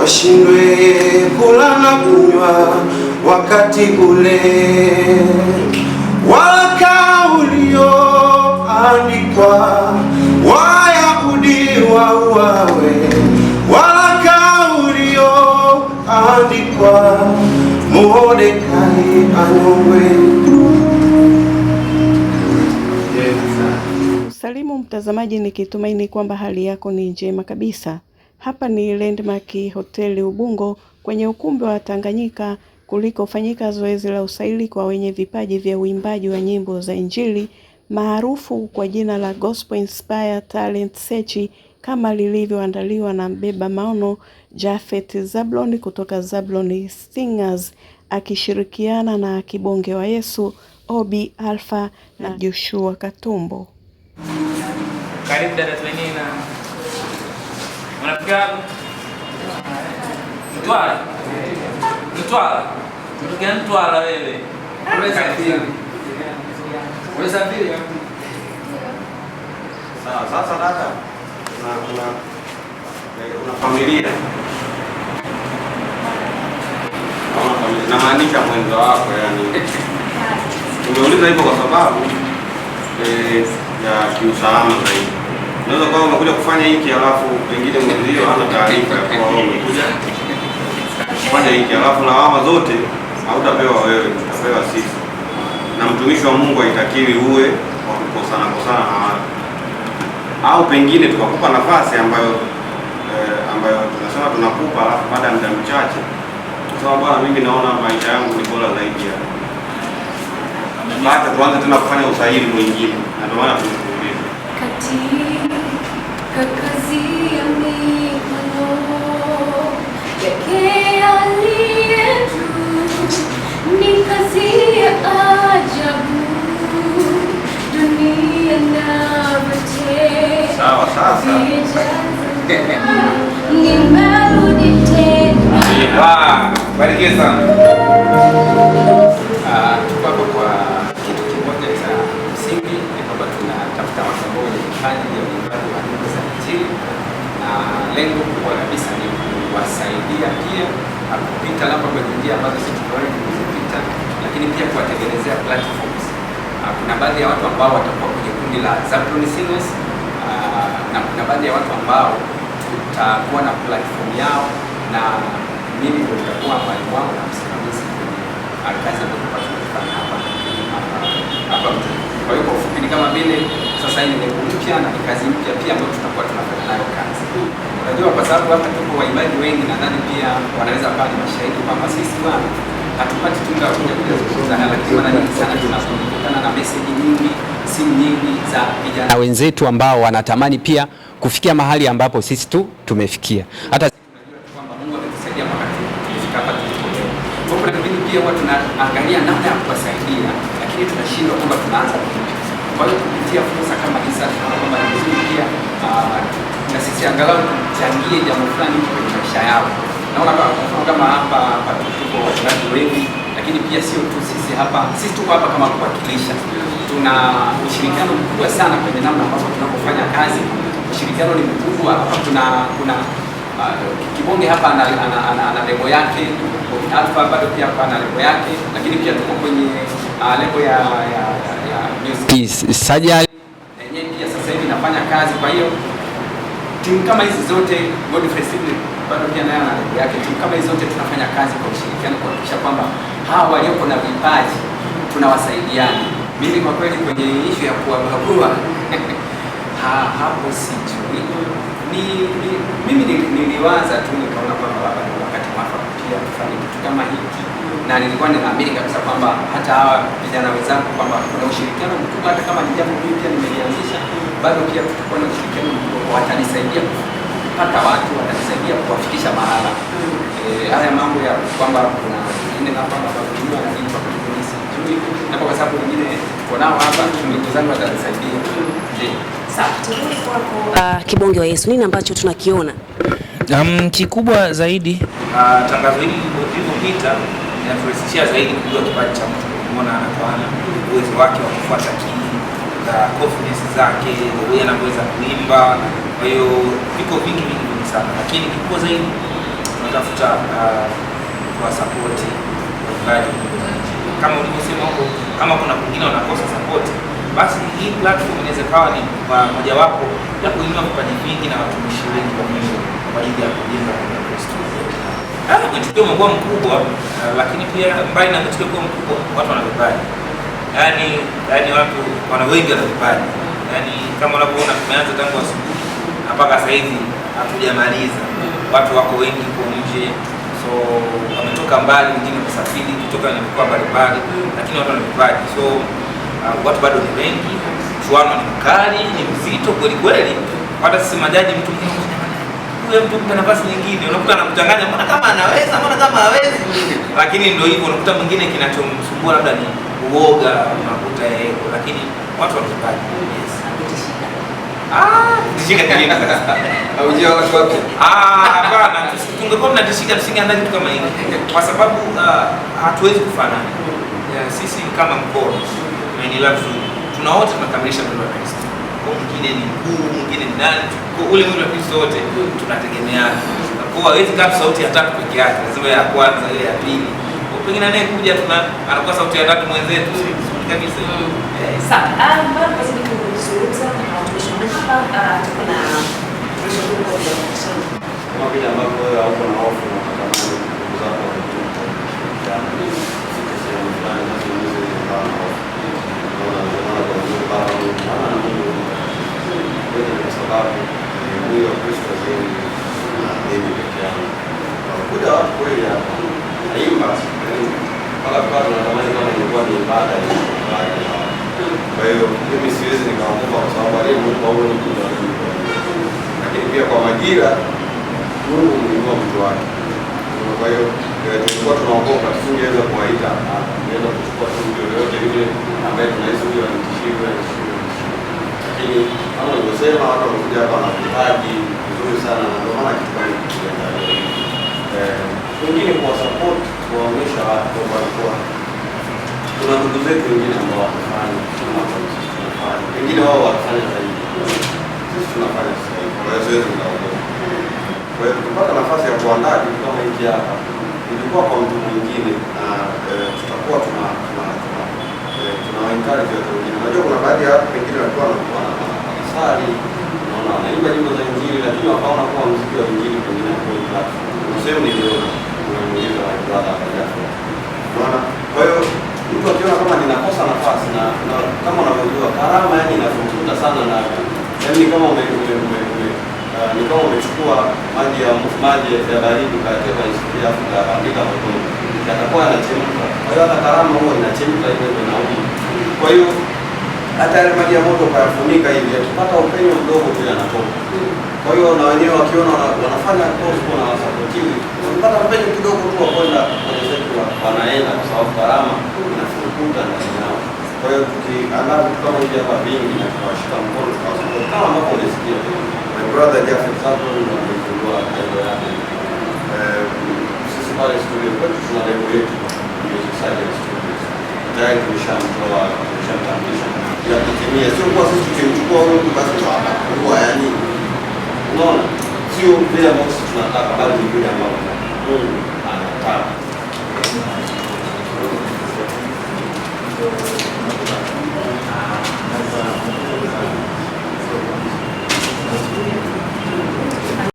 washindwe kula na kunywa wakati ule, waraka ulioandikwa Wayahudi wauawe, waraka ulioandikwa Mordekai anyongwe. Salimu mtazamaji, nikitumaini kwamba hali yako ni njema kabisa. Hapa ni Landmark Hotel Ubungo kwenye ukumbi wa Tanganyika kulikofanyika zoezi la usaili kwa wenye vipaji vya uimbaji wa nyimbo za Injili maarufu kwa jina la Gospel Inspired Talent Search kama lilivyoandaliwa na mbeba maono Japhet Zablon kutoka Zablon Singers akishirikiana na Kibonge wa Yesu Obi Alpha na Joshua Katumbo. Karibu dada Tuenina. Unafika Mtwara? Mtwara? Mtwara wewe. Unasafiri? Sawa, sasa dada, una familia. Namaanisha mwenza wako yani. Tumeuliza hivyo kwa sababu ya kiusalama zaidi. Unaweza kuwa umekuja kufanya hiki alafu pengine mwenzio hana taarifa ya kuwa wewe umekuja kufanya hiki, alafu lawama zote hautapewa wewe, utapewa sisi. Na mtumishi wa Mungu haitakiwi uwe wa kukosana na watu. Au pengine tukakupa nafasi ambayo tunasema tunakupa, alafu baada ya muda mchache kusema bwana, mimi naona maisha yangu ni bora zaidi ya hata tuanze tena kufanya usaili mwingine. Na ndio maana tunakuuliza katika kazi ya mikono yake aliye juu, ni kazi ya ajabu dunia na yote. Sawa sasa. Nimerudi tena. Barikiwe sana. Tuko kwa kitu kimoja cha msingi, ni kwamba tunatafuta watu ambao wenye kipaji ya uimbaji wa nyimbo za Injili, na lengo kubwa kabisa ni kuwasaidia pia kupita labda kwenye njia ambazo sisi tunaona kuzipita, lakini pia kuwatengenezea platforms. Kuna baadhi ya watu ambao watakuwa kwenye kundi la Zablon Singers, na kuna baadhi ya watu ambao tutakuwa na platform yao, na mimi ndio nitakuwa mwalimu wao na msimamizi kazi ambayo tunafanya hapa. Kwa hiyo kwa ufupi ni kama vile sasa hii ni mpya na ni kazi mpya pia ambayo tutakuwa tunafanya nayo kazi. Unajua, kwa sababu hapa tuko waimbaji wengi, nadhani pia wanaweza kuwa ni mashahidi kwamba sisi bwana hatupati tunga kuja kuzungumza, lakini mara nyingi sana tunakutana na message nyingi, simu nyingi za vijana wenzetu ambao wanatamani pia kufikia mahali ambapo sisi tu tumefikia. Hata kwamba Mungu ametusaidia mpaka tumefika hapa tulipo leo. Kwa hiyo kuna pia watu tunaangalia namna ya kuwasaidia, lakini tunashindwa kwamba tunaanza vipi. Kwa hiyo kupitia fursa kama hizi tunaona kwamba ni vizuri pia na sisi angalau tuchangie jambo fulani kwenye maisha yao. Naona kama hapa tuko watu wengi, lakini pia sio tu sisi hapa, sisi tuko hapa kama kuwakilisha. Tuna ushirikiano mkubwa sana kwenye namna ambapo tunapofanya kazi. Ushirikiano ni mkubwa hapa. Kuna Kibonge hapa ana lebo yake, Alpha bado pia hapa ana lebo yake, lakini pia tuko kwenye lebo ya music Sajali yenyewe pia sasa hivi nafanya kazi. Kwa hiyo timu kama hizi zote, Godfrey Sibley bado pia naye ana lebo yake. Timu kama hizi zote tunafanya kazi kwa ushirikiano kuhakikisha kwamba hawa walioko na vipaji tunawasaidiana. Mimi kwa kweli kwenye issue ya kuwabagua hapo sijui. Mimi niliwaza tu nikaona kwamba labda ni wakati mwafaka pia kufanya kitu kama hiki, na nilikuwa ninaamini kabisa kwamba hata hawa vijana wenzangu kwamba kuna ushirikiano mkubwa, hata kama ni jambo mimi pia nimelianzisha, bado pia tutakuwa na ushirikiano mkubwa, watanisaidia kupata watu, watanisaidia kuwafikisha mahala. Haya mambo ya kwamba kuna wengine na kwamba wanakuwa na nini kwa polisi sijui, na kwa sababu wengine wanao hapa tumekuzana watanisaidia. Kibonge wa Yesu, nini ambacho tunakiona kikubwa zaidi? Tangazo hili lililopita linaturahisishia zaidi kujua kipaji cha mtu, kuona anatoana uwezo wake wa kufuata confidence zake, yeye anaweza kuimba. Kwa hiyo viko vingi sana, lakini kikubwa zaidi tunatafuta kwa support waimbaji kama ulivyosema huko, kama kuna kwingine wanakosa support, basi hii platform inaweza kawa ni mojawapo ya kuinua vipaji vingi na watumishi wengi wa Mungu kwa ajili ya kujenga kwa Kristo. Mwitikio umekuwa mkubwa, lakini pia mbali na mwitikio kuwa mkubwa, watu wana vipaji. Yaani watu wana wengi wana vipaji. Yaani kama unavyoona tumeanza tangu asubuhi mpaka sasa hivi hatujamaliza. Watu wako wengi kwa nje, so wametoka mbali, wengine wamesafiri kutoka mikoa mbalimbali, lakini watu wana vipaji. So watu bado ni wengi, mchuano ni mkali, ni mzito kweli kweli. Hata sisi majaji mtu yule mtu mpa nafasi nyingine, unakuta anamchanganya, mbona kama anaweza, mbona kama hawezi. Lakini ndio hivyo, unakuta mwingine kinachomsumbua labda ni uoga, unakuta yeye, lakini watu wanakipaji. Yes. Tishika kivipi sasa? Haujia watu wapi? Hapana, tungekuwa tunatishika tusingeandaa kitu kama hiki. Kwa sababu hatuwezi kufanana. Sisi kama mkoa, tunaendelea vizuri. Tuna wote tunakamilisha mwili wa Kristo. Kwa mwingine ni mkuu, mwingine ni nani, kwa ule mwili wa Kristo wote tunategemeana. Kwa hawezi kaa sauti ya tatu peke yake, lazima ya kwanza, ile ya pili. Kwa pengine naye kuja anakuwa sauti ya tatu mwenzetu kabisa. Sawa, mbona kwa sababu kuzungumza na watumishi hapa tuko na kama vile ambavyo wewe hauko na hofu na matamani kuzako kwa sababu mwili wa Kristo na mimi peke yangu. Kuja watu kweli hapa naimba mpaka kwa tunatamani kama ilikuwa ni ibada ya ibada. Kwa hiyo mimi siwezi nikaogopa kwa sababu aliyemuumba huyo mtu ndio anajua. Lakini pia kwa majira Mungu mlikuwa mtu wake. Kwa hiyo tulikuwa tunaogopa tusingeweza kuwaita hapa. Tunaweza kuchukua tu mtu yoyote yule ambaye tunahisi huyo anatishia. Lakini kama nilivyosema, watu wamekuja hapa na vipaji vizuri sana, na ndio maana kitu kama hiki kinaendelea. Wengine kwa support kuwaonyesha watu kwa kuna ndugu zetu wengine ambao wanafanya kama tunafanya, wengine wao wanafanya zaidi, sisi tunafanya sasa hivi. Kwa hiyo siwezi nikaogopa. Kwa hiyo tukipata nafasi ya kuandaa kitu kama hiki hapa, ilikuwa kwa mtu mwingine, na tutakuwa tuna encourage watu wengine. Unajua kuna baadhi ya watu wengine walikuwa wanasali, unaona wanaimba nyimbo za Injili, lakini wakaona kuwa muziki wa Injili pengine kwa platform. Unasema niliona kuna mwingine wa brother akajafu. Unaona? Kwa hiyo mtu akiona kama ninakosa nafasi na kama unavyojua karama yani inafuta sana, na yani kama ni kama umechukua maji ya baridi ukaweka isikia afu kaandika moto yatakuwa yanachemka. Kwa hiyo hata karama huwa inachemka ile na uji. Kwa hiyo hata ile maji ya moto ukayafunika hivi, akipata upenyo mdogo tu yanatoka. Kwa hiyo na wenyewe wakiona wanafanya gospel na wasapotili, wanapata upenyo kidogo tu wa kwenda kwenye sekta, wanaenda kwa sababu karama inafukuta ndani yao. Kwa hiyo tukiandaa vitu kama hivi hapa vingi na tunawashika mkono tukawasupport, kama ambavyo unasikia my brother Jafet Sato ndio amefungua kando yake. Sisi pale studio kwetu tuna lebo yetu Music Silence Studios. Tayari tumeshamtambulisha ya kutimia, sio kwa sisi tukimchukua huyo mtu basi kwa yani, unaona, sio vile ambavyo tunataka, bali ni vile ambavyo Mungu anataka.